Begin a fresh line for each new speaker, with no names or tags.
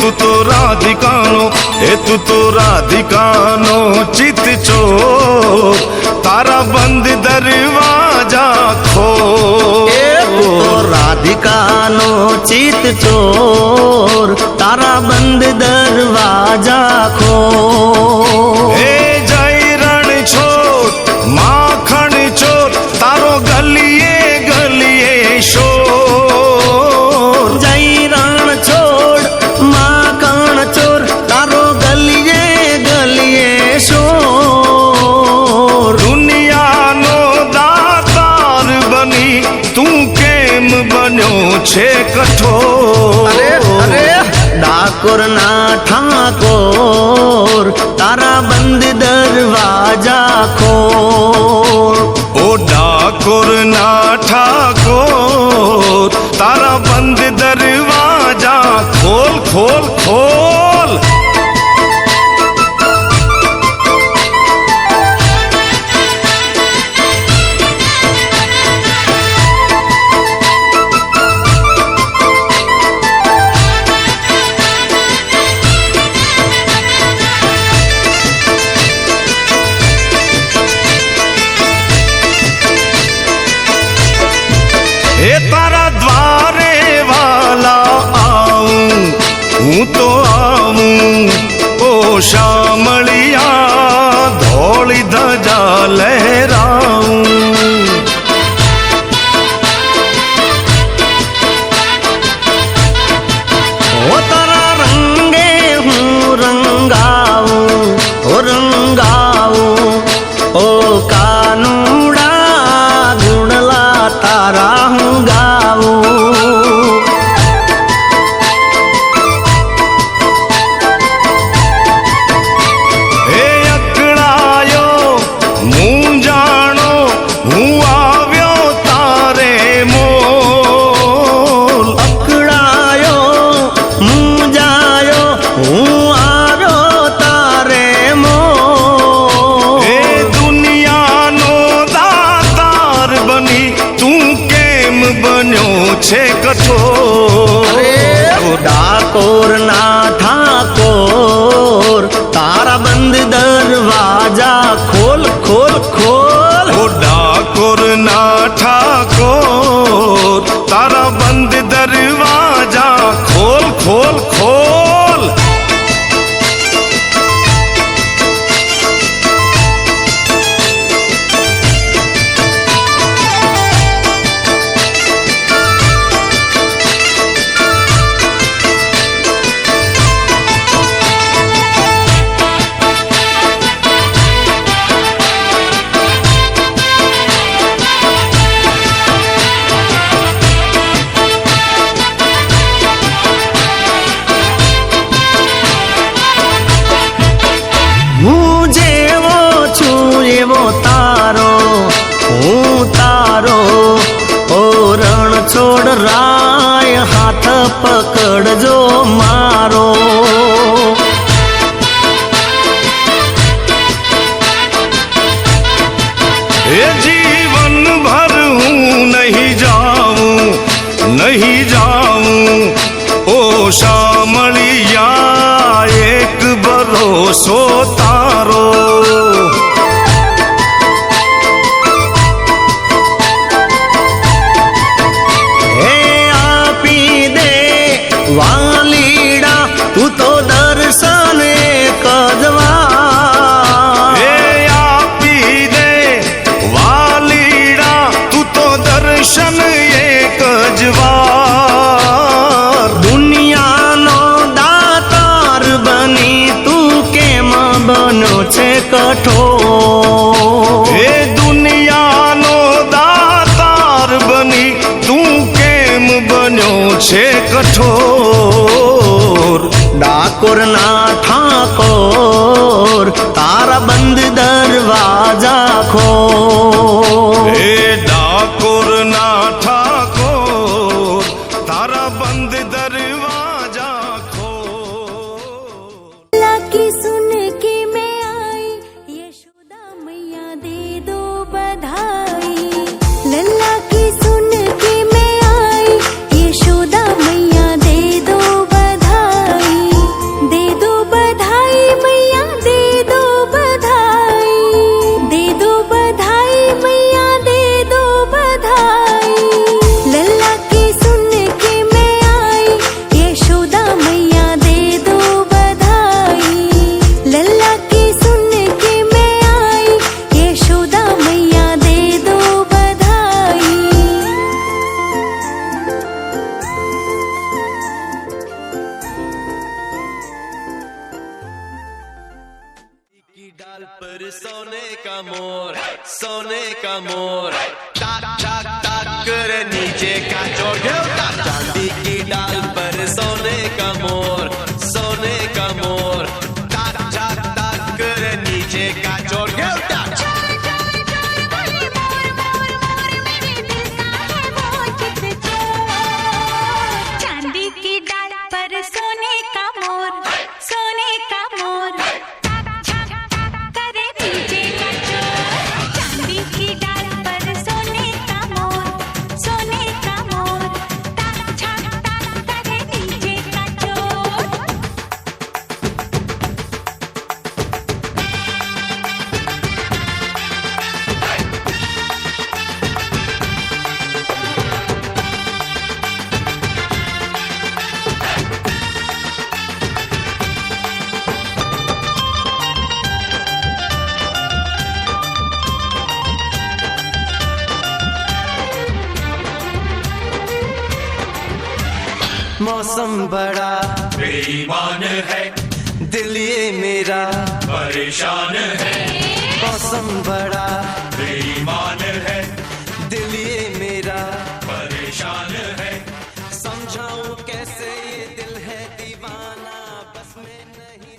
તું તો રાધિકાનો, એ તું તો રાધિકાનો ચિત ચોર, તારા બંધ દરવાજા ખોલ.
રાધિકાનો ચિત ચોર, તારા બંધ દરવાજા ખોલ.
હે જય રણ છોડ માખણ ચોર, તારો ગલીએ ગલીએ શોર.
જય રણ છોડ માખણ ચોર, તારો ગલીએ ગલીએ શોર.
દુનિયાનો દાતાર બની તું કેમ બન્યો છે કઠોર.
ડાકોર ના ઠાકોર, તારા બંધ દરવાજા ખોલ.
ઓ ડાકોર ના ઠાકોર, તારા બંધ દરવાજા ખોલ ખોલ ખોલ. હે તારા દ્વારે વાલા આવું, હું તો આવું. ઓ શામળિયા ધોળી ધજા લહેરાવું.
ઓ તારા રંગે હું રંગાવું, ઓ રંગાવું. ઓ કાનુડા ગુણલા તારા હું ગાવું.
હે અકળાયો મૂંઝાણો, હું આવ્યો તારે મોલ.
અકળાયો મૂંઝાયો, હું આવ્યો તારે મોલ.
હે દુનિયાનો દાતાર બની તું કેમ બન્યો છે કઠોર.
ડાકોર ના ઠાકોર, તારા બંધ દરવાજા ખોલ ખોલ ખોલ.
ઓ ડાકોર ના ઠાકોર, તારા બંધ દરવાજા ખોલ ખોલ ખોલ.
હું જેવો છું એવો તારો, હું તારો. ઓ રણ છોડ રાય હાથ પકડજો મારો.
એ જીવન ભર હું નહીં જાઉં, નહીં જાઉં. ઓ શામળિયા એક ભરોસો તારો.
હે આપી દે વાલીડા, તું તો દર્શન એક જ વાર.
હે આપી દે વાલીડા, તું તો દર્શન એક જ વાર.
દુનિયાનો દાતાર બની તું કેમ બનો છે કઠોર.
હે દુનિયાનો દાતાર બની તું કેમ બન્યો છે કઠોર.
ડાકોર ના ઠાકોર, તારા બંધ દરવાજા ખોલ.
હે ડાકોર ના ઠાકોર, તારા બંધ દરવાજા ખોલ.
की सुन के मैं आई, यशोदा मैया दे दो बधाई. लल्ला की सुन के मैं आई, यशोदा मैया दे दो बधाई.
पर सोने का मोर, सोने का मोर, टाक टाक टाक करे नीचे का चोर। चांदी की डाल पर सोने का मोर, सोने का मोर, टाक टाक टाक करे नीचे का चोर।
चांदी की डाल पर सोने का मोर, सोने का मोर, टाक टाक टाक करे नीचे का चोर। चांदी की डाल पर सोने का मोर, सोने का मोर, टाक टाक टाक करे नीचे का चोर।
मौसम बड़ा
बेईमान है,
दिल ये मेरा
परेशान है,
मौसम बड़ा
बेईमान है,
दिल ये मेरा
परेशान है।
समझाऊं कैसे ये दिल है दीवाना बस में नहीं।